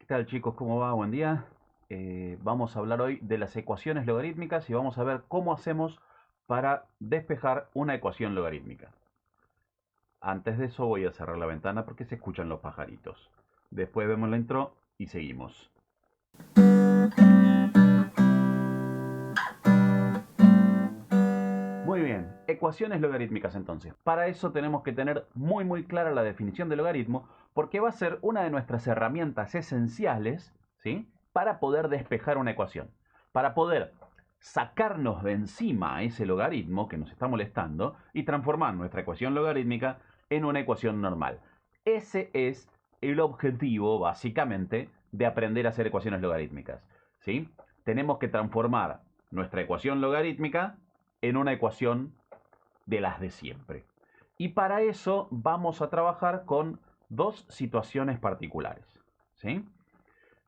tal, chicos? ¿Cómo va? Buen día. Vamos a hablar hoy de las ecuaciones logarítmicas y vamos a ver cómo hacemos para despejar una ecuación logarítmica. Antes de eso voy a cerrar la ventana porque se escuchan los pajaritos. Después vemos la intro y seguimos. Muy bien, ecuaciones logarítmicas entonces. Para eso tenemos que tener muy clara la definición de logaritmo porque va a ser una de nuestras herramientas esenciales, ¿sí?, para poder despejar una ecuación. Para poder sacarnos de encima ese logaritmo que nos está molestando y transformar nuestra ecuación logarítmica en una ecuación normal. Ese es el objetivo, básicamente, de aprender a hacer ecuaciones logarítmicas, ¿sí? Tenemos que transformar nuestra ecuación logarítmica en una ecuación de las de siempre. Y para eso vamos a trabajar con dos situaciones particulares, ¿sí?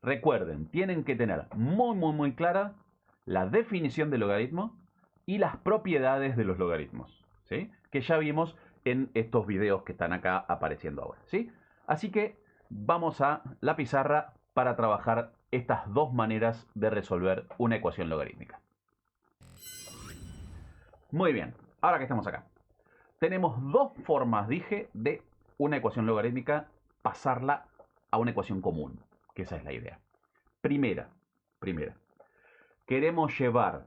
Recuerden, tienen que tener muy clara la definición del logaritmo y las propiedades de los logaritmos, ¿sí?, que ya vimos en estos videos que están acá apareciendo ahora, ¿sí? Así que vamos a la pizarra para trabajar estas dos maneras de resolver una ecuación logarítmica. Muy bien, ahora que estamos acá. Tenemos dos formas, dije, de una ecuación logarítmica pasarla a una ecuación común, que esa es la idea. Primera, queremos llevar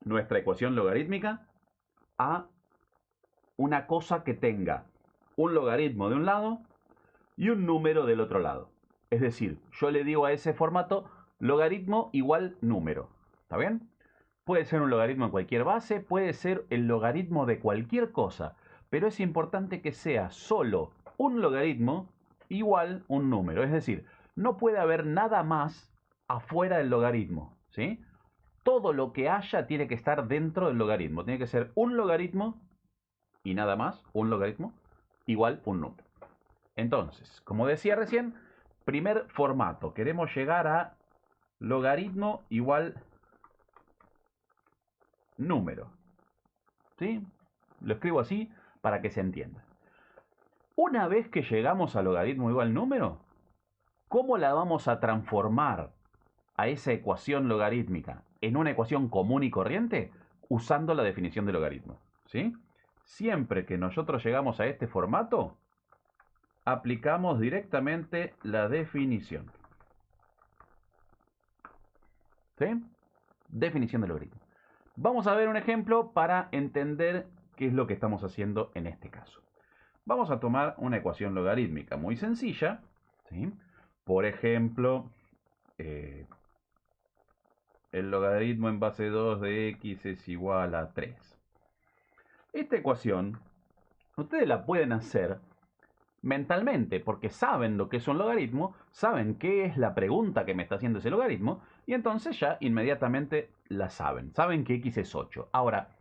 nuestra ecuación logarítmica a una cosa que tenga un logaritmo de un lado y un número del otro lado. Es decir, yo le digo a ese formato logaritmo igual número. ¿Está bien? Puede ser un logaritmo en cualquier base, puede ser el logaritmo de cualquier cosa, pero es importante que sea solo un logaritmo igual un número. Es decir, no puede haber nada más afuera del logaritmo, ¿sí? Todo lo que haya tiene que estar dentro del logaritmo. Tiene que ser un logaritmo y nada más, un logaritmo igual un número. Entonces, como decía recién, primer formato, queremos llegar a logaritmo igual número, ¿sí? Lo escribo así para que se entienda. Una vez que llegamos a logaritmo igual número, ¿cómo la vamos a transformar a esa ecuación logarítmica en una ecuación común y corriente? Usando la definición de logaritmo, ¿sí? Siempre que nosotros llegamos a este formato, aplicamos directamente la definición, ¿sí? Definición de logaritmo. Vamos a ver un ejemplo para entender qué es lo que estamos haciendo en este caso. Vamos a tomar una ecuación logarítmica muy sencilla, ¿sí? Por ejemplo, el logaritmo en base 2 de x es igual a 3. Esta ecuación, ustedes la pueden hacer mentalmente, porque saben lo que es un logaritmo, saben qué es la pregunta que me está haciendo ese logaritmo, y entonces ya inmediatamente la saben. Saben que x es 8. Ahora,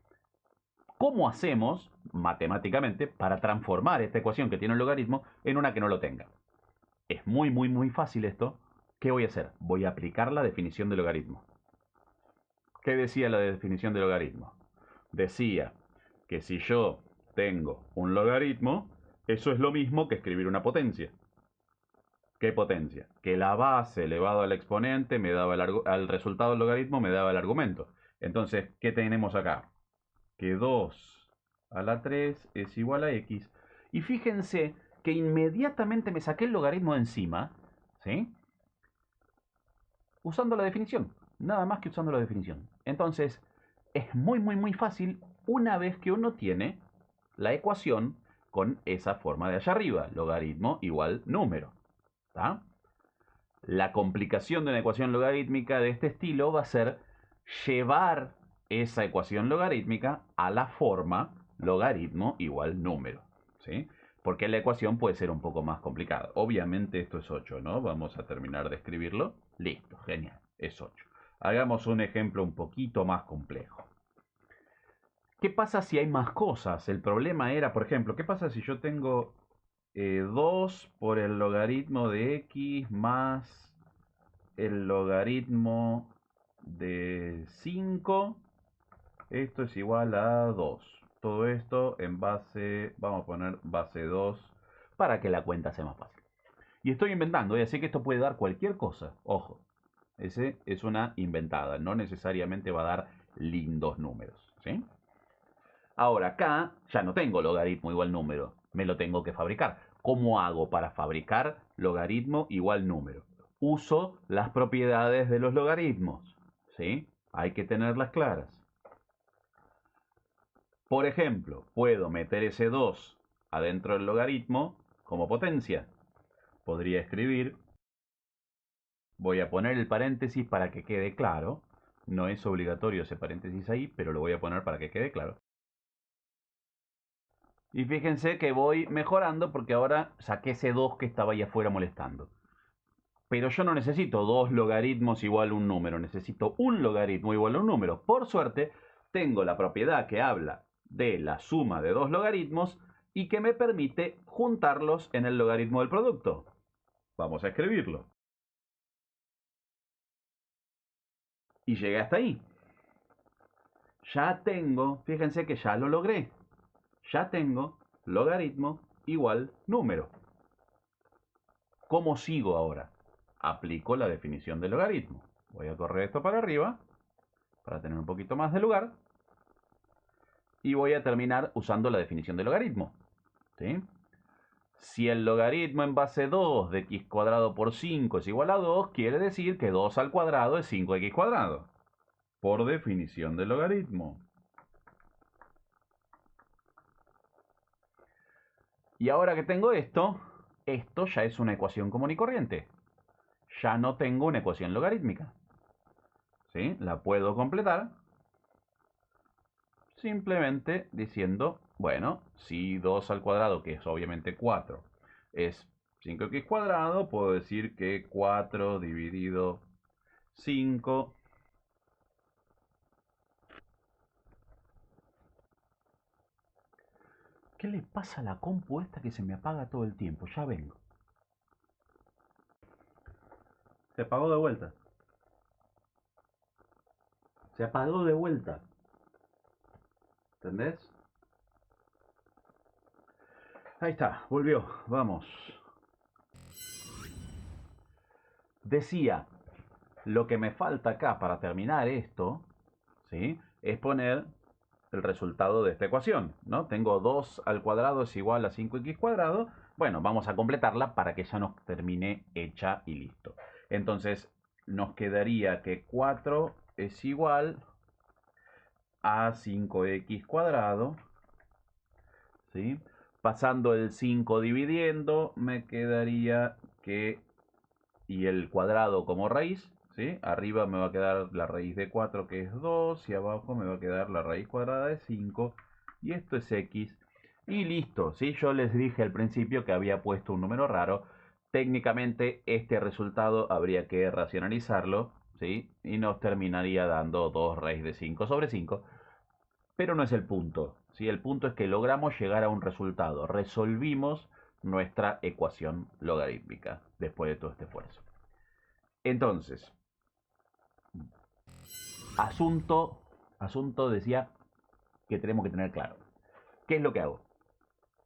¿cómo hacemos matemáticamente para transformar esta ecuación que tiene un logaritmo en una que no lo tenga? Es muy fácil esto. ¿Qué voy a hacer? Voy a aplicar la definición de logaritmo. ¿Qué decía la definición de logaritmo? Decía que si yo tengo un logaritmo, eso es lo mismo que escribir una potencia. ¿Qué potencia? Que la base elevado al exponente me daba al resultado del logaritmo me daba el argumento. Entonces, ¿qué tenemos acá? Que 2 a la 3 es igual a x. Y fíjense que inmediatamente me saqué el logaritmo de encima, ¿sí?, usando la definición. Nada más que usando la definición. Entonces, es muy fácil una vez que uno tiene la ecuación con esa forma de allá arriba. Logaritmo igual número. ¿Está? La complicación de una ecuación logarítmica de este estilo va a ser llevar esa ecuación logarítmica a la forma logaritmo igual número, ¿sí? Porque la ecuación puede ser un poco más complicada. Obviamente esto es 8, ¿no? Vamos a terminar de escribirlo. Listo, genial, es 8. Hagamos un ejemplo un poquito más complejo. ¿Qué pasa si hay más cosas? El problema era, por ejemplo, ¿qué pasa si yo tengo 2 por el logaritmo de x más el logaritmo de 5? Esto es igual a 2. Todo esto en base, vamos a poner base 2 para que la cuenta sea más fácil. Y estoy inventando, así que esto puede dar cualquier cosa. Ojo, ese es una inventada, no necesariamente va a dar lindos números, ¿sí? Ahora acá ya no tengo logaritmo igual número, me lo tengo que fabricar. ¿Cómo hago para fabricar logaritmo igual número? Uso las propiedades de los logaritmos, ¿sí? Hay que tenerlas claras. Por ejemplo, puedo meter ese 2 adentro del logaritmo como potencia. Podría escribir, voy a poner el paréntesis para que quede claro. No es obligatorio ese paréntesis ahí, pero lo voy a poner para que quede claro. Y fíjense que voy mejorando porque ahora saqué ese 2 que estaba ahí afuera molestando. Pero yo no necesito dos logaritmos igual a un número, necesito un logaritmo igual a un número. Por suerte, tengo la propiedad que habla de la suma de dos logaritmos y que me permite juntarlos en el logaritmo del producto. Vamos a escribirlo. Y llegué hasta ahí. Ya tengo, fíjense que ya lo logré. Ya tengo logaritmo igual número. ¿Cómo sigo ahora? Aplico la definición del logaritmo. Voy a correr esto para arriba para tener un poquito más de lugar. Y voy a terminar usando la definición del logaritmo. ¿Sí? Si el logaritmo en base 2 de x cuadrado por 5 es igual a 2, quiere decir que 2 al cuadrado es 5x cuadrado. Por definición del logaritmo. Y ahora que tengo esto ya es una ecuación común y corriente. Ya no tengo una ecuación logarítmica. ¿Sí? La puedo completar simplemente diciendo, bueno, si 2 al cuadrado, que es obviamente 4, es 5x cuadrado, puedo decir que 4 dividido 5 ¿Qué le pasa a la compu esta que se me apaga todo el tiempo? Ya vengo. Se apagó de vuelta. Se apagó de vuelta. ¿Entendés? Ahí está, volvió. Vamos. Decía, lo que me falta acá para terminar esto, ¿sí? Es poner el resultado de esta ecuación, ¿no? Tengo 2 al cuadrado es igual a 5x cuadrado. Bueno, vamos a completarla para que ya nos termine hecha y listo. Entonces, nos quedaría que 4 es igual a 5x cuadrado, ¿sí? Pasando el 5 dividiendo, me quedaría que, y el cuadrado como raíz, ¿sí? Arriba me va a quedar la raíz de 4, que es 2, y abajo me va a quedar la raíz cuadrada de 5, y esto es x, y listo, ¿sí? Yo les dije al principio que había puesto un número raro. Técnicamente este resultado habría que racionalizarlo, ¿sí? Y nos terminaría dando 2 raíz de 5 sobre 5, pero no es el punto, ¿sí? El punto es que logramos llegar a un resultado, resolvimos nuestra ecuación logarítmica después de todo este esfuerzo. Entonces, asunto decía que tenemos que tener claro. ¿Qué es lo que hago?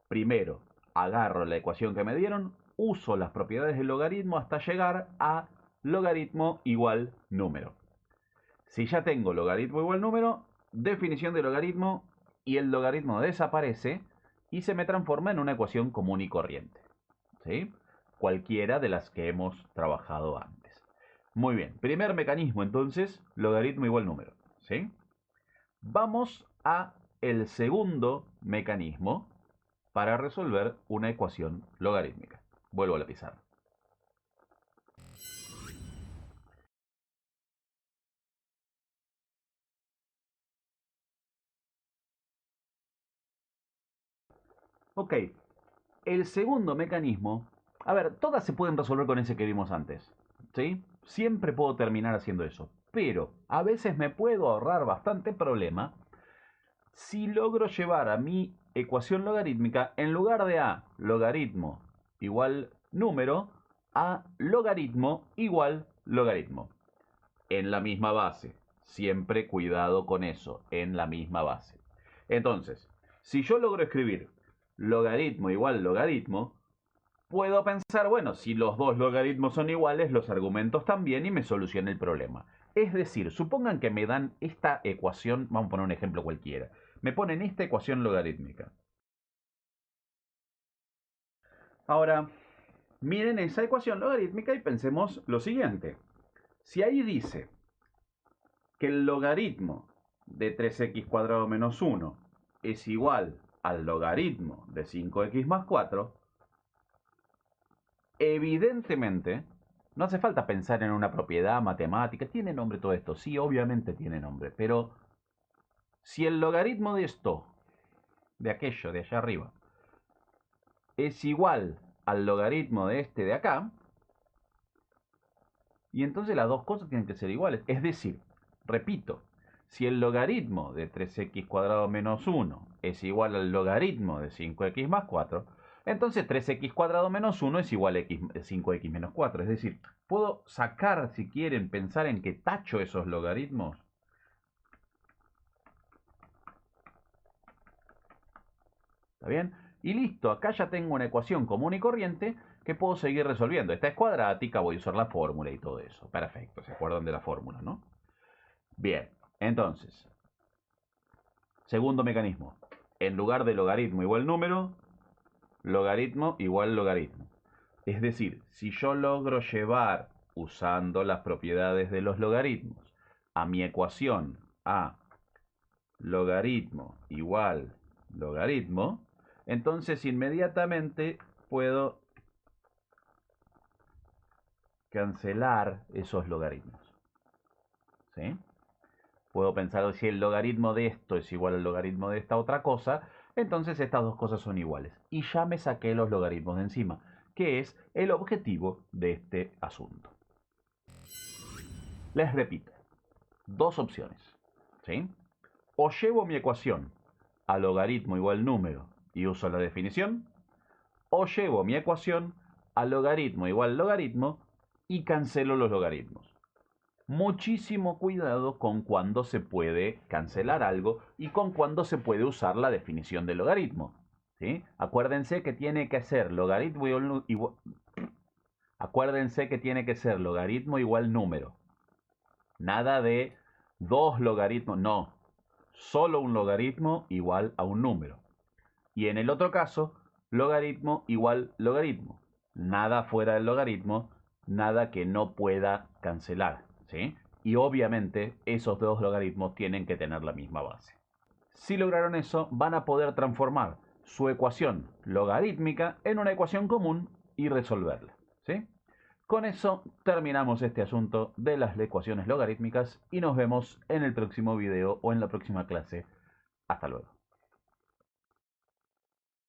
Primero, agarro la ecuación que me dieron, uso las propiedades del logaritmo hasta llegar a logaritmo igual número. Si ya tengo logaritmo igual número, definición de logaritmo, y el logaritmo desaparece y se me transforma en una ecuación común y corriente, ¿sí? Cualquiera de las que hemos trabajado antes. Muy bien, primer mecanismo entonces, logaritmo igual número, ¿sí? Vamos a el segundo mecanismo para resolver una ecuación logarítmica. Vuelvo a la pizarra. Ok, el segundo mecanismo, a ver, todas se pueden resolver con ese que vimos antes, ¿sí? Siempre puedo terminar haciendo eso, pero a veces me puedo ahorrar bastante problema si logro llevar a mi ecuación logarítmica, en lugar de a logaritmo igual número, a logaritmo igual logaritmo, en la misma base. Siempre cuidado con eso, en la misma base. Entonces, si yo logro escribir logaritmo igual logaritmo, puedo pensar, bueno, si los dos logaritmos son iguales, los argumentos también y me soluciona el problema. Es decir, supongan que me dan esta ecuación, vamos a poner un ejemplo cualquiera. Me ponen esta ecuación logarítmica. Ahora, miren esa ecuación logarítmica y pensemos lo siguiente. Si ahí dice que el logaritmo de 3x cuadrado menos 1 es igual al logaritmo de 5x más 4, evidentemente, no hace falta pensar en una propiedad matemática. ¿Tiene nombre todo esto? Sí, obviamente tiene nombre. Pero si el logaritmo de esto, de aquello, de allá arriba, es igual al logaritmo de este de acá, y entonces las dos cosas tienen que ser iguales. Es decir, repito, si el logaritmo de 3x cuadrado menos 1 es igual al logaritmo de 5x más 4, entonces 3x cuadrado menos 1 es igual a 5x menos 4. Es decir, puedo sacar, si quieren, pensar en que tacho esos logaritmos. ¿Está bien? Y listo, acá ya tengo una ecuación común y corriente que puedo seguir resolviendo. Esta es cuadrática, voy a usar la fórmula y todo eso. Perfecto, ¿se acuerdan de la fórmula, no? Bien, entonces, segundo mecanismo. En lugar de logaritmo igual número, logaritmo igual logaritmo. Es decir, si yo logro llevar, usando las propiedades de los logaritmos, a mi ecuación a logaritmo igual logaritmo, entonces inmediatamente puedo cancelar esos logaritmos. ¿Sí? Puedo pensar si el logaritmo de esto es igual al logaritmo de esta otra cosa, entonces estas dos cosas son iguales. Y ya me saqué los logaritmos de encima, que es el objetivo de este asunto. Les repito, dos opciones. ¿Sí? O llevo mi ecuación a logaritmo igual número y uso la definición, o llevo mi ecuación a logaritmo igual logaritmo y cancelo los logaritmos. Muchísimo cuidado con cuándo se puede cancelar algo y con cuándo se puede usar la definición de logaritmo. ¿Sí? Acuérdense que tiene que ser logaritmo igual, acuérdense que tiene que ser logaritmo igual número. Nada de dos logaritmos, no. Solo un logaritmo igual a un número. Y en el otro caso, logaritmo igual logaritmo. Nada fuera del logaritmo, nada que no pueda cancelar. ¿Sí? Y obviamente esos dos logaritmos tienen que tener la misma base. Si lograron eso, van a poder transformar su ecuación logarítmica en una ecuación común y resolverla. ¿Sí? Con eso terminamos este asunto de las ecuaciones logarítmicas y nos vemos en el próximo video o en la próxima clase. Hasta luego.